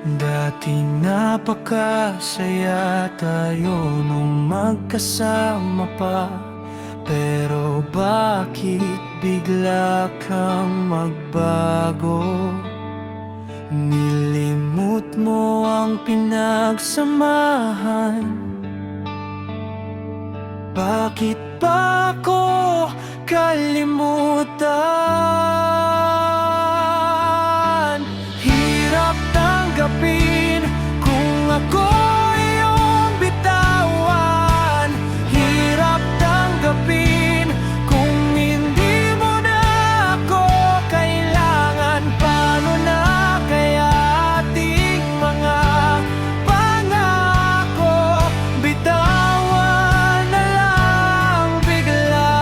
Dati napakasaya tayo nung magkasama pa. Pero bakit bigla kang magbago? Nilimot mo ang pinagsamahan. Bakit ba ako kalimutan? Hirap tanggapin kung ako iyong bitawan. Hirap tanggapin kung hindi mo na ako kailangan. Paano na kaya ating mga pangako? Bitawan na lang bigla.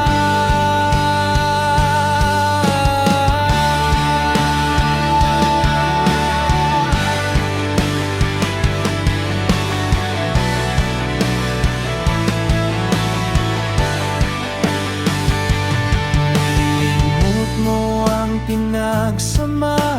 Nilimot mo ang pinagsamahan.